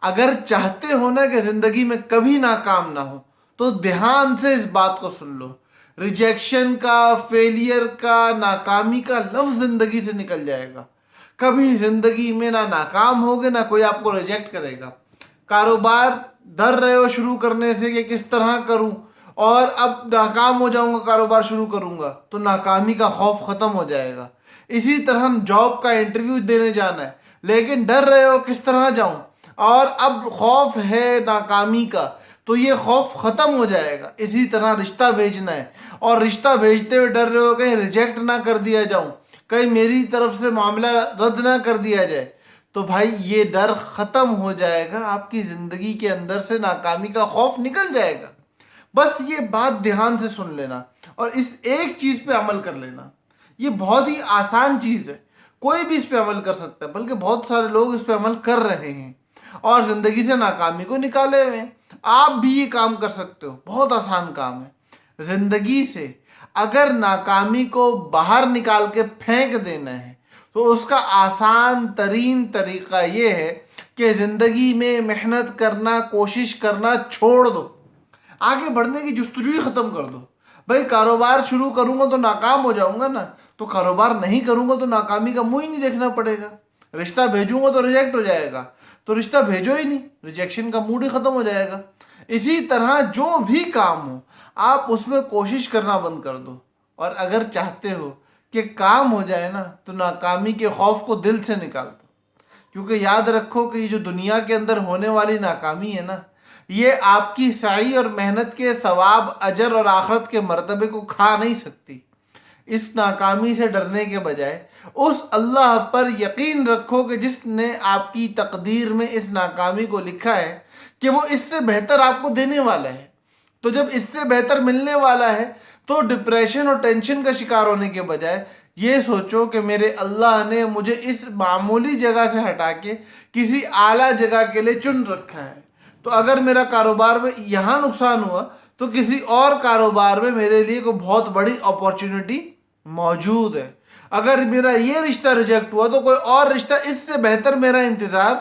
اگر چاہتے ہو نا کہ زندگی میں کبھی ناکام نہ ہو تو دھیان سے اس بات کو سن لو، ریجیکشن کا، فیلئر کا، ناکامی کا لفظ زندگی سے نکل جائے گا۔ کبھی زندگی میں نہ ناکام ہوگے نہ کوئی آپ کو ریجیکٹ کرے گا۔ کاروبار ڈر رہے ہو شروع کرنے سے کہ کس طرح کروں، اور اب ناکام ہو جاؤں گا کاروبار شروع کروں گا تو ناکامی کا خوف ختم ہو جائے گا۔ اسی طرح جاب کا انٹرویو دینے جانا ہے لیکن ڈر رہے ہو کس طرح جاؤں، اور اب خوف ہے ناکامی کا تو یہ خوف ختم ہو جائے گا۔ اسی طرح رشتہ بھیجنا ہے اور رشتہ بھیجتے ہوئے ڈر رہے ہو کہیں ریجیکٹ نہ کر دیا جاؤں، کہیں میری طرف سے معاملہ رد نہ کر دیا جائے، تو بھائی یہ ڈر ختم ہو جائے گا، آپ کی زندگی کے اندر سے ناکامی کا خوف نکل جائے گا۔ بس یہ بات دھیان سے سن لینا اور اس ایک چیز پہ عمل کر لینا۔ یہ بہت ہی آسان چیز ہے، کوئی بھی اس پہ عمل کر سکتا ہے، بلکہ بہت سارے لوگ اس پہ عمل کر رہے ہیں اور زندگی سے ناکامی کو نکالے ہوئے ہیں۔ آپ بھی یہ کام کر سکتے ہو، بہت آسان کام ہے۔ زندگی سے اگر ناکامی کو باہر نکال کے پھینک دینا ہے تو اس کا آسان ترین طریقہ یہ ہے کہ زندگی میں محنت کرنا، کوشش کرنا چھوڑ دو، آگے بڑھنے کی جستجو ہی ختم کر دو۔ بھائی کاروبار شروع کروں گا تو ناکام ہو جاؤں گا نا، تو کاروبار نہیں کروں گا تو ناکامی کا منہ ہی نہیں دیکھنا پڑے گا۔ رشتہ بھیجوں گا تو ریجیکٹ ہو جائے گا، تو رشتہ بھیجو ہی نہیں، ریجیکشن کا موڈ ہی ختم ہو جائے گا۔ اسی طرح جو بھی کام ہو آپ اس میں کوشش کرنا بند کر دو، اور اگر چاہتے ہو کہ کام ہو جائے نا تو ناکامی کے خوف کو دل سے نکال دو، کیونکہ یاد رکھو کہ یہ جو دنیا کے اندر ہونے والی ناکامی ہے نا، یہ آپ کی سعی اور محنت کے ثواب، اجر اور آخرت کے مرتبے کو کھا نہیں سکتی۔ اس ناکامی سے ڈرنے کے بجائے اس اللہ پر یقین رکھو کہ جس نے آپ کی تقدیر میں اس ناکامی کو لکھا ہے کہ وہ اس سے بہتر آپ کو دینے والا ہے۔ تو جب اس سے بہتر ملنے والا ہے تو ڈپریشن اور ٹینشن کا شکار ہونے کے بجائے یہ سوچو کہ میرے اللہ نے مجھے اس معمولی جگہ سے ہٹا کے کسی اعلیٰ جگہ کے لیے چن رکھا ہے، تو اگر میرا کاروبار میں یہاں نقصان ہوا تو کسی اور کاروبار میں میرے لیے کوئی بہت بڑی اپورچونٹی موجود ہے۔ اگر میرا یہ رشتہ ریجیکٹ ہوا تو کوئی اور رشتہ اس سے بہتر میرا انتظار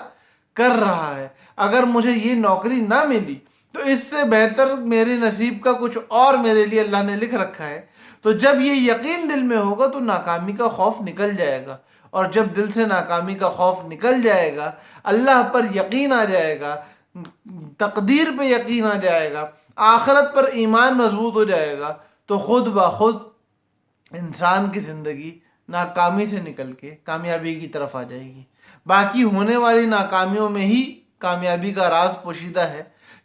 کر رہا ہے۔ اگر مجھے یہ نوکری نہ ملی تو اس سے بہتر میرے نصیب کا کچھ اور میرے لیے اللہ نے لکھ رکھا ہے۔ تو جب یہ یقین دل میں ہوگا تو ناکامی کا خوف نکل جائے گا، اور جب دل سے ناکامی کا خوف نکل جائے گا، اللہ پر یقین آ جائے گا، تقدیر پہ یقین آ جائے گا، آخرت پر ایمان مضبوط ہو جائے گا، تو خود بخود انسان کی زندگی ناکامی سے نکل کے کامیابی کی طرف آ جائے گی۔ باقی ہونے والی ناکامیوں میں ہی کامیابی کا راز پوشیدہ ہے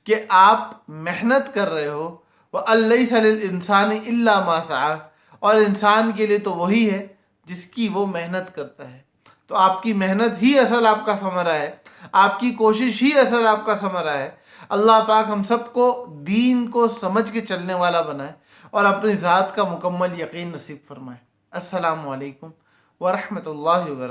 کہ آپ محنت کر رہے ہو، وَأَلَّيْسَ لِلْإِنسَانِ إِلَّا مَا سَعَىٰ، اور انسان کے لیے تو وہی ہے جس کی وہ محنت کرتا ہے۔ تو آپ کی محنت ہی اصل آپ کا ثمرہ ہے، آپ کی کوشش ہی اصل آپ کا ثمرہ ہے۔ اللہ پاک ہم سب کو دین کو سمجھ کے چلنے والا بنائے اور اپنی ذات کا مکمل یقین نصیب فرمائے۔ السلام علیکم ورحمۃ اللہ وبرکاتہ۔